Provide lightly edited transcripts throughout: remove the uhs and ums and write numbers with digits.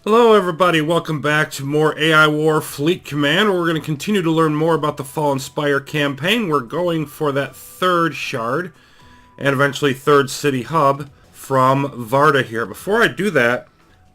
Hello everybody, welcome back to more AI War Fleet Command. We're going to continue to learn more about the Fallen Spire campaign. We're going for that third shard and eventually third city hub from Varda here. Before I do that,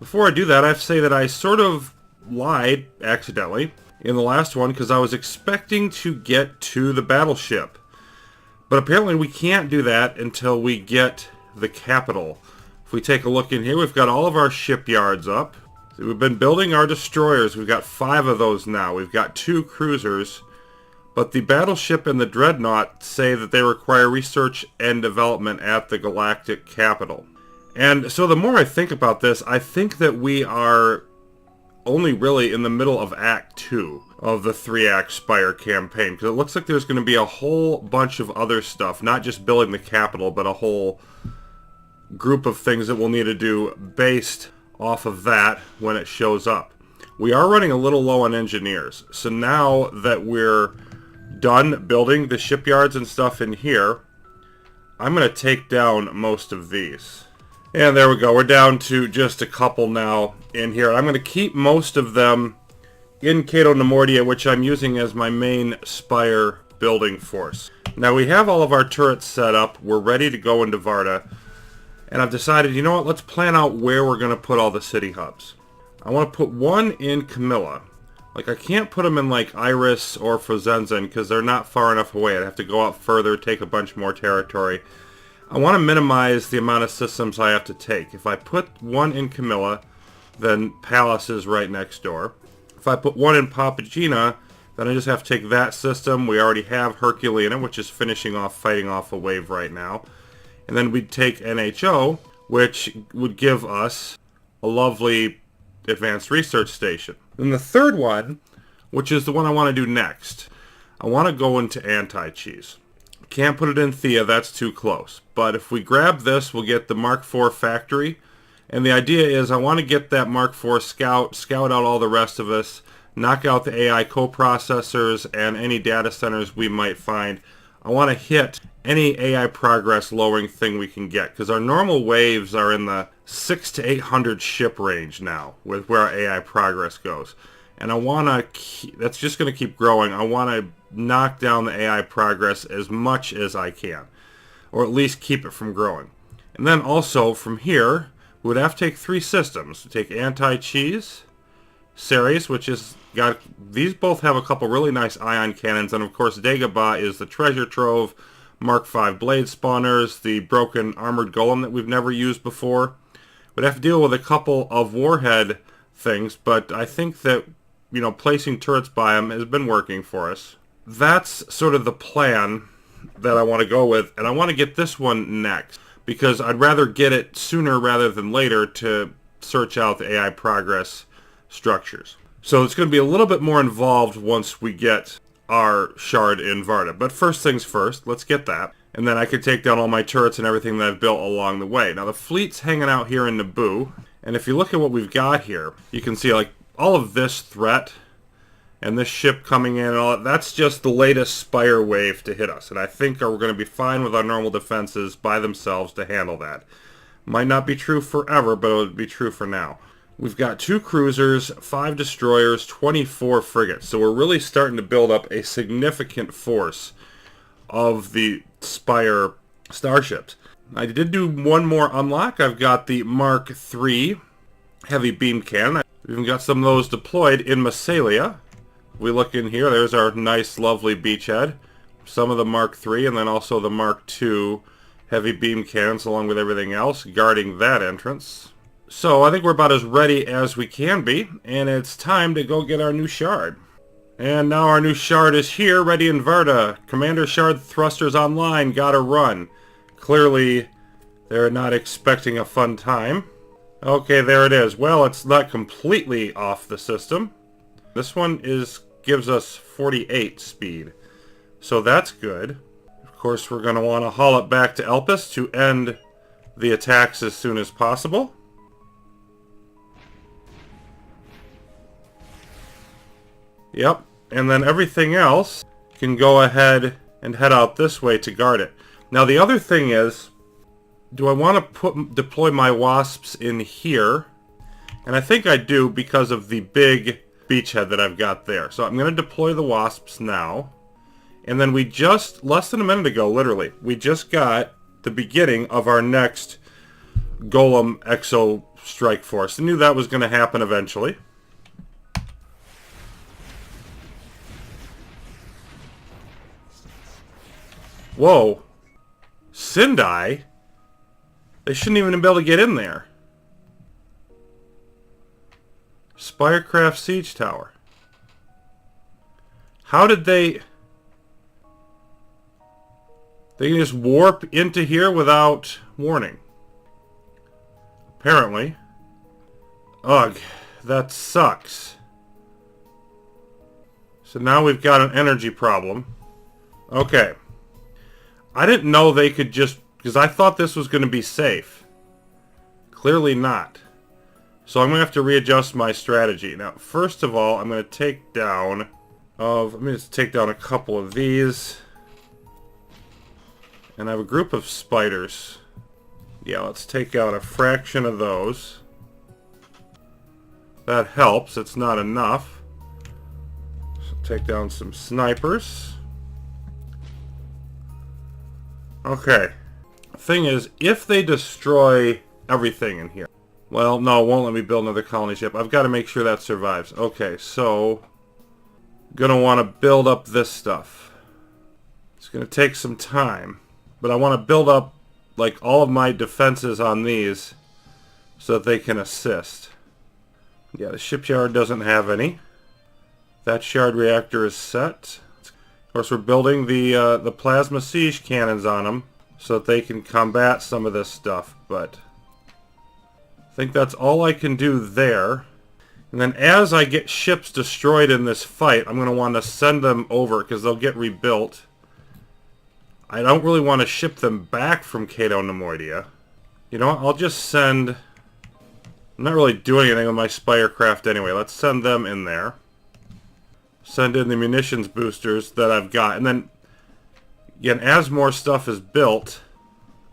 I have to say that I sort of lied accidentally in the last one because I was expecting to get to the battleship. But apparently we can't do that until we get the capital. If we take a look in here, we've got all of our shipyards up. We've been building our destroyers. We've got 5 of those now. We've got 2 cruisers. But the battleship and the dreadnought say that they require research and development at the galactic capital. And so the more I think about this, I think that we are only really in the middle of Act 2 of the 3-act Spire campaign. Because it looks like there's going to be a whole bunch of other stuff. Not just building the capital, but a whole group of things that we'll need to do based off of that when it shows up. We are running a little low on engineers, so now that we're done building the shipyards and stuff in here, I'm going to take down most of these. And there we go, we're down to just a couple now in here. I'm going to keep most of them in Cato Nemordia, which I'm using as my main Spire building force. Now we have all of our turrets set up, we're ready to go into Varda. And I've decided, you know what, let's plan out where we're going to put all the city hubs. I want to put one in Camilla. Like, I can't put them in, like, Iris or Frozenzen because they're not far enough away. I'd have to go out further, take a bunch more territory. I want to minimize the amount of systems I have to take. If I put one in Camilla, then Palace is right next door. If I put one in Papagena, then I just have to take that system. We already have Herculean, which is finishing off, fighting off a wave right now. And then we'd take NHO, which would give us a lovely advanced research station. Then the third one, which is the one I want to do next, I want to go into anti-cheese. Can't put it in Thea, that's too close. But if we grab this, we'll get the Mark IV factory. And the idea is I want to get that Mark IV scout out all the rest of us, knock out the AI coprocessors and any data centers we might find. I want to hit any AI progress lowering thing we can get, because our normal waves are in the 600 to 800 ship range now with where our AI progress goes. And I want to, that's just going to keep growing. I want to knock down the AI progress as much as I can, or at least keep it from growing. And then also from here, we would have to take 3 systems. Take anti-cheese, Ceres, which is got, these both have a couple really nice ion cannons, and of course Dagobah is the treasure trove, Mark V blade spawners, the broken armored golem that we've never used before. We'd have to deal with a couple of warhead things, but I think that, you know, placing turrets by them has been working for us. That's sort of the plan that I want to go with, and I want to get this one next, because I'd rather get it sooner rather than later to search out the AI progress structures. So it's going to be a little bit more involved once we get our shard in Varda. But first things first, let's get that. And then I can take down all my turrets and everything that I've built along the way. Now the fleet's hanging out here in Naboo. And if you look at what we've got here, you can see like all of this threat and this ship coming in and all that, that's just the latest Spire wave to hit us. And I think we're going to be fine with our normal defenses by themselves to handle that. Might not be true forever, but it would be true for now. We've got 2 cruisers, 5 destroyers, 24 frigates. So we're really starting to build up a significant force of the Spire starships. I did do one more unlock. I've got the Mark III heavy beam cannon. We've even got some of those deployed in Massalia. We look in here, there's our nice lovely beachhead. Some of the Mark III and then also the Mark II heavy beam cannons along with everything else guarding that entrance. So I think we're about as ready as we can be, and it's time to go get our new shard. And now our new shard is here, ready in Varda. Commander shard thrusters online, gotta run. Clearly, they're not expecting a fun time. Okay, there it is. Well, it's not completely off the system. This one gives us 48 speed, so that's good. Of course, we're going to want to haul it back to Elpis to end the attacks as soon as possible. Yep, and then everything else can go ahead and head out this way to guard it. Now the other thing is, do I want to deploy my wasps in here And I think I do because of the big beachhead that I've got there. So I'm going to deploy the wasps now. And then we just, less than a minute ago, literally, we just got the beginning of our next Golem Exo Strike Force. I knew that was going to happen eventually. Whoa. Sindai? They shouldn't even be able to get in there. Spirecraft Siege Tower. How did they... They can just warp into here without warning. Apparently. Ugh, that sucks. So now we've got an energy problem. Okay. I didn't know they could just... Because I thought this was going to be safe. Clearly not. So I'm going to have to readjust my strategy. Now, first of all, I'm going to take down... Let me just take down a couple of these. And I have a group of spiders. Yeah, let's take out a fraction of those. That helps. It's not enough. So take down some snipers. Okay. Thing is, if they destroy everything in here... Well, no, it won't let me build another colony ship. I've got to make sure that survives. Okay, so... Gonna want to build up this stuff. It's gonna take some time. But I want to build up, like, all of my defenses on these so that they can assist. Yeah, the shipyard doesn't have any. That shard reactor is set. Of course, we're building the plasma siege cannons on them so that they can combat some of this stuff, but I think that's all I can do there. And then as I get ships destroyed in this fight, I'm going to want to send them over because they'll get rebuilt. I don't really want to ship them back from Cato Nemoidia. You know what? I'll just send... I'm not really doing anything with my Spirecraft anyway. Let's send them in there. Send in the munitions boosters that I've got. And then, again, as more stuff is built,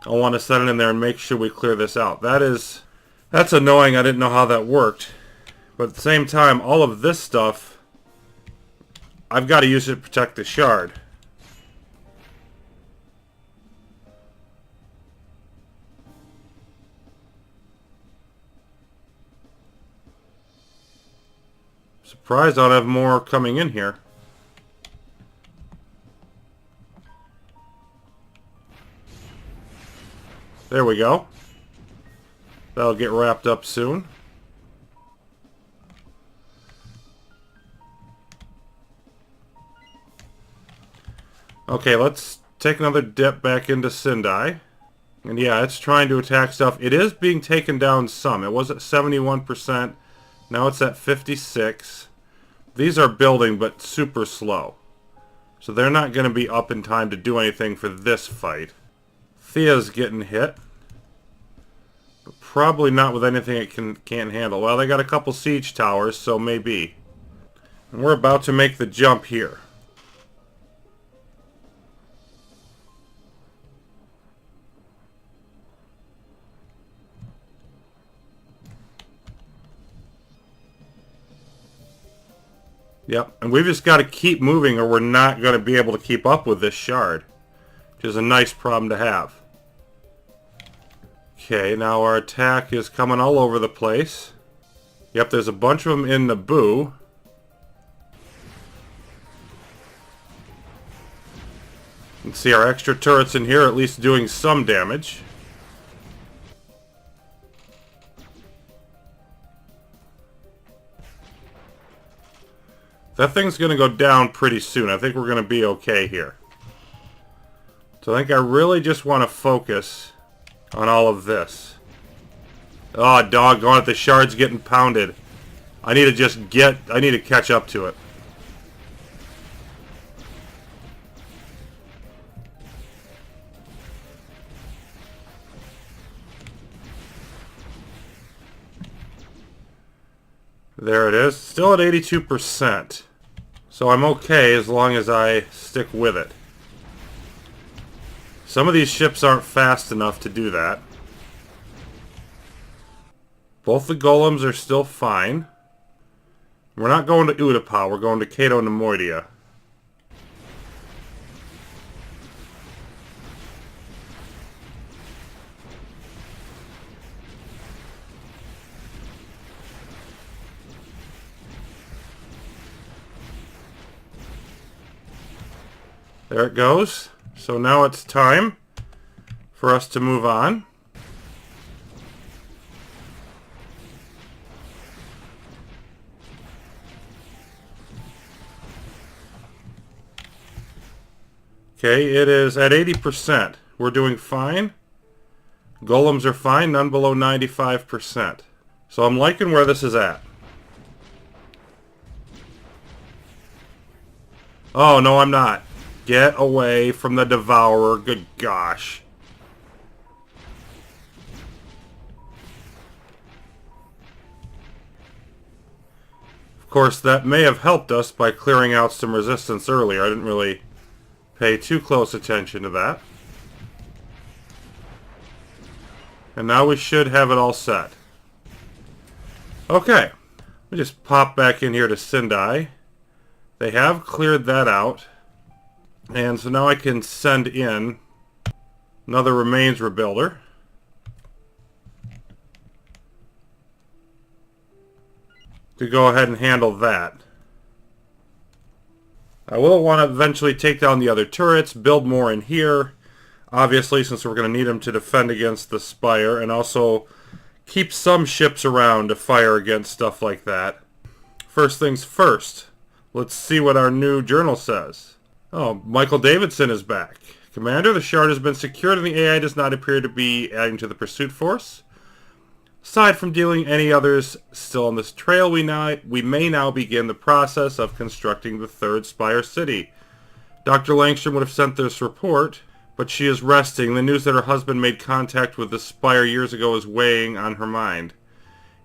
I'll want to send it in there and make sure we clear this out. That's annoying. I didn't know how that worked. But at the same time, all of this stuff, I've got to use it to protect the shard. Surprised I don't have more coming in here. There we go. That'll get wrapped up soon. Okay, let's take another dip back into Sindai. And yeah, it's trying to attack stuff. It is being taken down some. It was at 71%. Now it's at 56. These are building, but super slow. So they're not going to be up in time to do anything for this fight. Thea's getting hit. But probably not with anything it can't handle. Well, they got a couple siege towers, so maybe. And we're about to make the jump here. Yep, and we've just got to keep moving or we're not going to be able to keep up with this shard. Which is a nice problem to have. Okay, now our attack is coming all over the place. Yep, there's a bunch of them in Naboo. You can see our extra turrets in here at least doing some damage. That thing's going to go down pretty soon. I think we're going to be okay here. So I think I really just want to focus on all of this. Oh, doggone it. The shard's getting pounded. I need to catch up to it. There it is. Still at 82%. So I'm okay as long as I stick with it. Some of these ships aren't fast enough to do that. Both the golems are still fine. We're not going to Utapau, we're going to Cato Nemoidia. There it goes. So now it's time for us to move on. Okay, it is at 80%. We're doing fine. Golems are fine, none below 95%. So I'm liking where this is at. Oh, no, I'm not. Get away from the Devourer. Good gosh. Of course, that may have helped us by clearing out some resistance earlier. I didn't really pay too close attention to that. And now we should have it all set. Okay. Let me just pop back in here to Sindai. They have cleared that out. And so now I can send in another remains rebuilder. To go ahead and handle that. I will want to eventually take down the other turrets, build more in here. Obviously, since we're going to need them to defend against the Spire, and also keep some ships around to fire against stuff like that. First things first, let's see what our new journal says. Oh, Michael Davidson is back. Commander, the shard has been secured and the AI does not appear to be adding to the pursuit force. Aside from dealing any others still on this trail, we may now begin the process of constructing the third Spire city. Dr. Langstrom would have sent this report, but she is resting. The news that her husband made contact with the Spire years ago is weighing on her mind.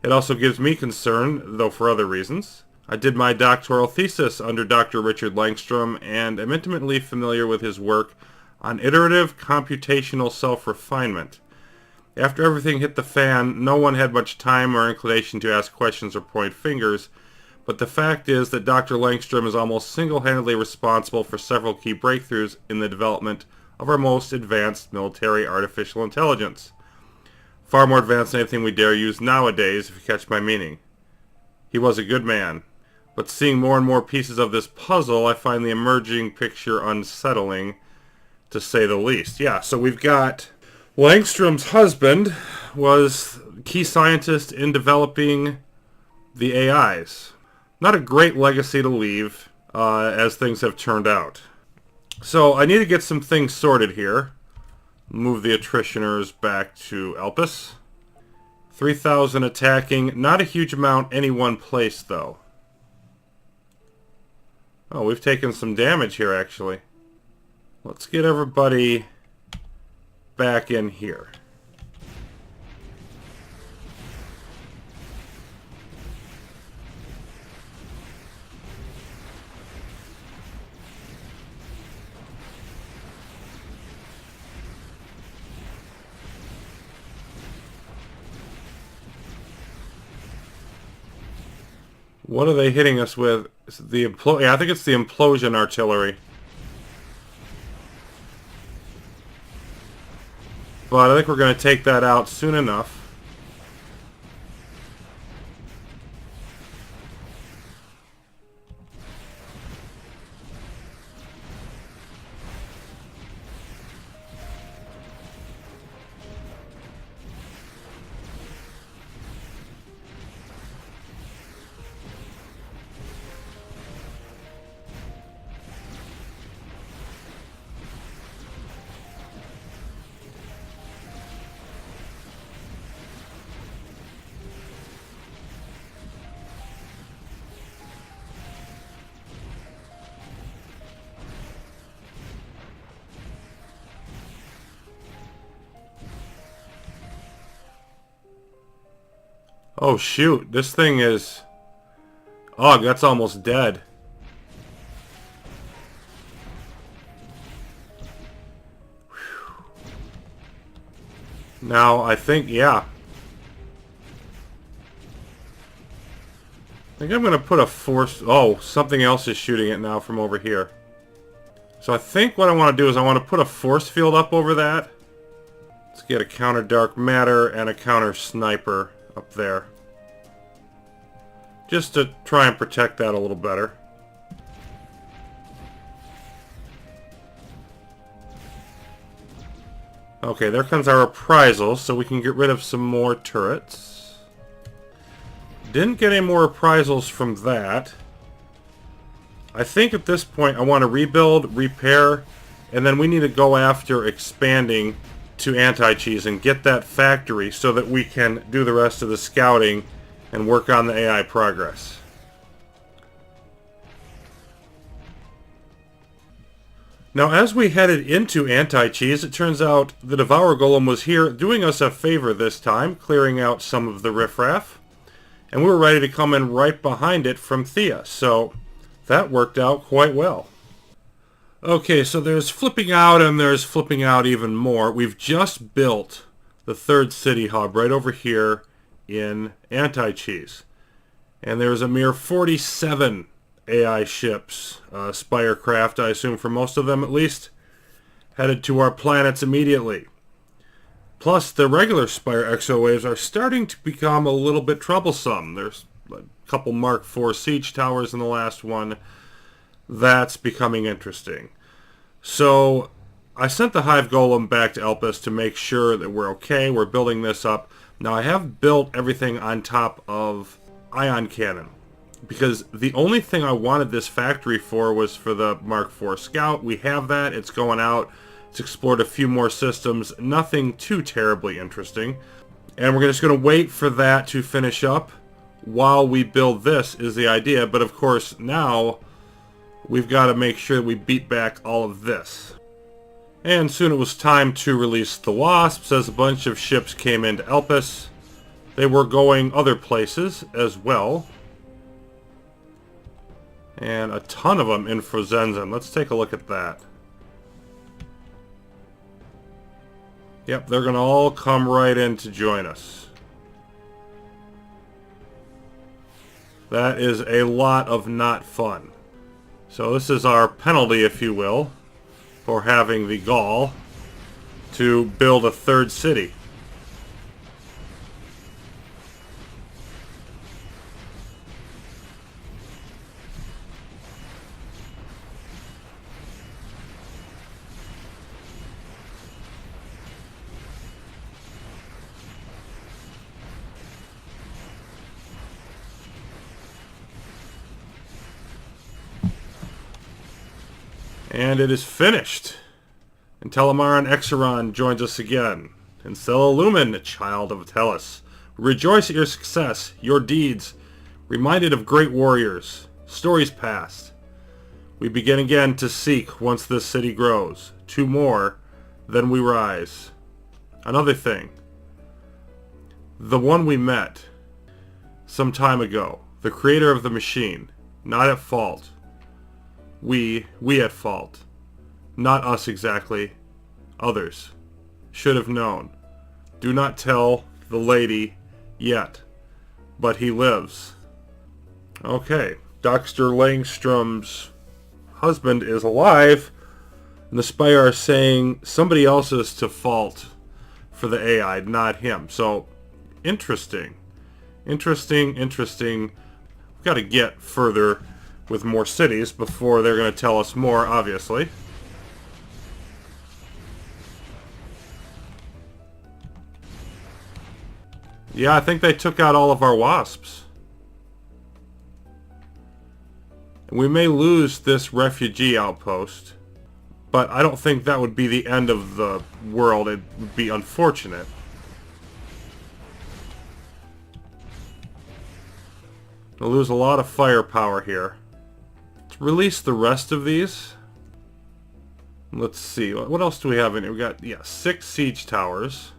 It also gives me concern, though for other reasons. I did my doctoral thesis under Dr. Richard Langstrom and am intimately familiar with his work on iterative computational self-refinement. After everything hit the fan, no one had much time or inclination to ask questions or point fingers, but the fact is that Dr. Langstrom is almost single-handedly responsible for several key breakthroughs in the development of our most advanced military artificial intelligence. Far more advanced than anything we dare use nowadays, if you catch my meaning. He was a good man. But seeing more and more pieces of this puzzle, I find the emerging picture unsettling, to say the least. Yeah, so we've got Langstrom's husband was key scientist in developing the AIs. Not a great legacy to leave, as things have turned out. So I need to get some things sorted here. Move the attritioners back to Elpis. 3,000 attacking. Not a huge amount any one place, though. Oh, we've taken some damage here, actually. Let's get everybody back in here. What are they hitting us with? Is it the yeah, I think it's the implosion artillery. But I think we're going to take that out soon enough. Oh shoot, this thing is... Oh, that's almost dead. Whew. Now, I think, yeah. I think I'm going to put a force... Oh, something else is shooting it now from over here. So I think what I want to do is I want to put a force field up over that. Let's get a counter dark matter and a counter sniper up there. Just to try and protect that a little better. Okay, there comes our reprisal, so we can get rid of some more turrets. Didn't get any more reprisals from that. I think at this point I want to rebuild, repair, and then we need to go after expanding to anti-cheese and get that factory so that we can do the rest of the scouting and work on the AI progress. Now, as we headed into anti-cheese, it turns out the Devour Golem was here doing us a favor this time, clearing out some of the riffraff. And we were ready to come in right behind it from Thea, so that worked out quite well. Okay, so there's flipping out and there's flipping out even more. We've just built the third city hub right over here in anti-cheese. And there's a mere 47 AI ships, Spire-craft, I assume for most of them at least, headed to our planets immediately. Plus, the regular Spire exowaves are starting to become a little bit troublesome. There's a couple Mark IV siege towers in the last one. That's becoming interesting. So, I sent the Hive Golem back to Elpis to make sure that we're okay. We're building this up. Now, I have built everything on top of ion cannon, because the only thing I wanted this factory for was for the Mark IV Scout. We have that. It's going out. It's explored a few more systems. Nothing too terribly interesting. And we're just going to wait for that to finish up while we build this is the idea. But of course, now we've got to make sure that we beat back all of this. And soon it was time to release the Wasps as a bunch of ships came into Elpis. They were going other places as well. And a ton of them in Frozenzen. Let's take a look at that. Yep, they're going to all come right in to join us. That is a lot of not fun. So this is our penalty, if you will, for having the gall to build a third city. And it is finished. And Telemaran Exeron joins us again. And Lumen, child of Tellus. Rejoice at your success, your deeds, reminded of great warriors, stories past. We begin again to seek once this city grows. Two more, then we rise. Another thing. The one we met some time ago, the creator of the machine, not at fault. We at fault. Not us exactly. Others. Should have known. Do not tell the lady yet. But he lives. Okay. Dr. Langstrom's husband is alive. And the Spire are saying somebody else is to fault for the AI, not him. So, interesting. Interesting. We've got to get further with more cities before they're going to tell us more, obviously. Yeah, I think they took out all of our wasps. We may lose this refugee outpost, but I don't think that would be the end of the world. It would be unfortunate. We'll lose a lot of firepower here. Release the rest of these. Let's see. What else do we have in here? We got, 6 siege towers.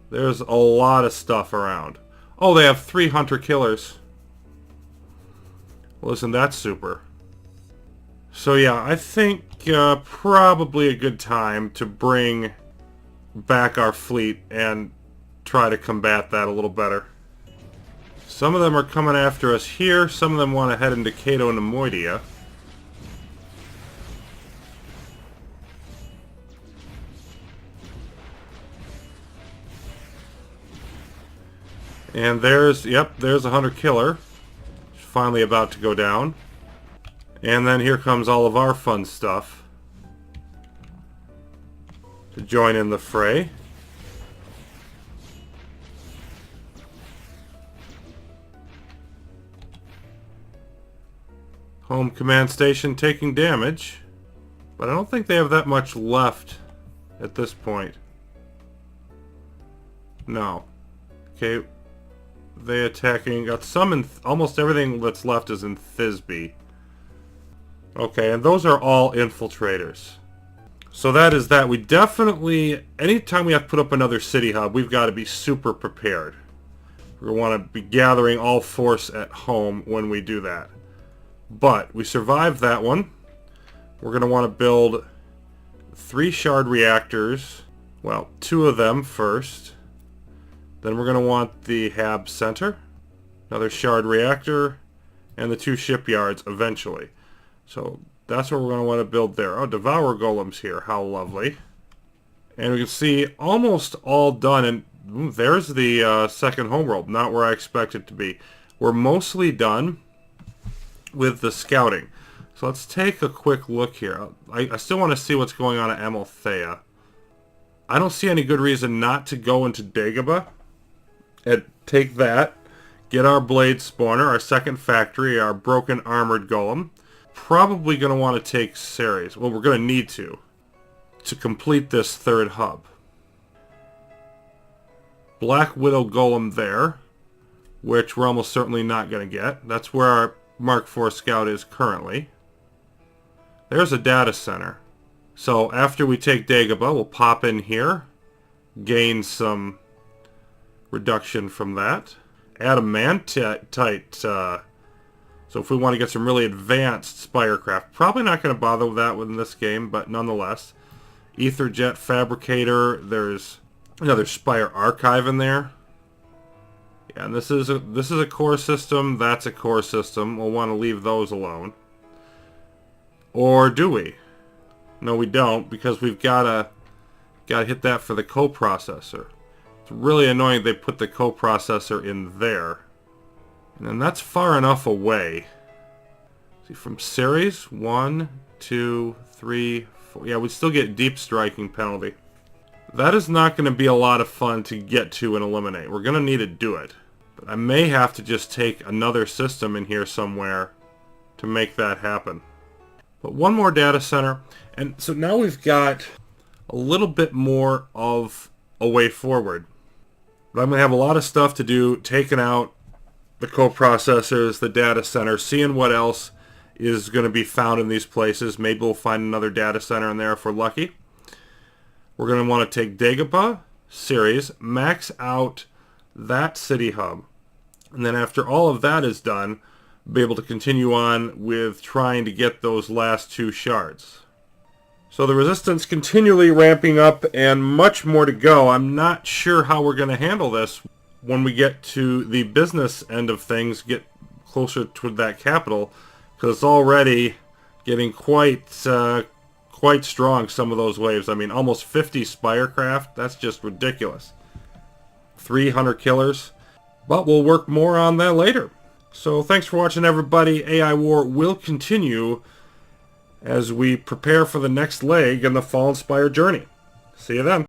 There's a lot of stuff around. Oh, they have 3 hunter killers. Well, isn't that super? So yeah, I think probably a good time to bring back our fleet and try to combat that a little better. Some of them are coming after us here. Some of them want to head into Cato and Nemoidia. And there's a hunter killer. Finally about to go down. And then here comes all of our fun stuff to join in the fray. Home command station taking damage, but I don't think they have that much left at this point. No. Okay, they attacking, got some in, almost everything that's left is in Thisbe. Okay, and those are all infiltrators. So that is that. We definitely, anytime we have to put up another city hub, we've got to be super prepared. We want to be gathering all force at home when we do that. But we survived that one. We're going to want to build 3 shard reactors. Well, 2 of them first. Then we're going to want the Hab Center, another shard reactor, and the 2 shipyards eventually. So that's what we're going to want to build there. Oh, Devour Golems here. How lovely. And we can see almost all done. And there's the second homeworld. Not where I expect it to be. We're mostly done with the scouting. So let's take a quick look here. I still want to see what's going on at Amalthea. I don't see any good reason not to go into Dagobah and take that. Get our blade spawner, our second factory, our broken armored golem. Probably going to want to take Ceres. Well, we're going to need to complete this third hub. Black Widow golem there, which we're almost certainly not going to get. That's where our Mark IV Scout is currently. There's a data center. So after we take Dagobah, we'll pop in here, gain some reduction from that. Adamantite. So if we want to get some really advanced Spirecraft, probably not going to bother with that in this game, but nonetheless. Etherjet Fabricator. There's another Spire Archive in there. Yeah, and this is a core system. That's a core system. We'll want to leave those alone. Or do we? No, we don't, because we've gotta hit that for the coprocessor. It's really annoying they put the coprocessor in there. And then that's far enough away. See, from Ceres, 1, 2, 3, 4. Yeah, we still get deep striking penalty. That is not going to be a lot of fun to get to and eliminate. We're going to need to do it. But I may have to just take another system in here somewhere to make that happen. But one more data center. And so now we've got a little bit more of a way forward. But I'm going to have a lot of stuff to do, taking out the coprocessors, the data center, seeing what else is going to be found in these places. Maybe we'll find another data center in there if we're lucky. We're going to want to take Dagobah, Ceres, max out that city hub. And then after all of that is done, be able to continue on with trying to get those last 2 shards. So the resistance continually ramping up and much more to go. I'm not sure how we're going to handle this when we get to the business end of things, get closer to that capital, because it's already getting quite strong, some of those waves. I mean, almost 50 Spirecraft. That's just ridiculous. 300 killers. But we'll work more on that later. So thanks for watching, everybody. AI War will continue as we prepare for the next leg in the Fallen Spire journey. See you then.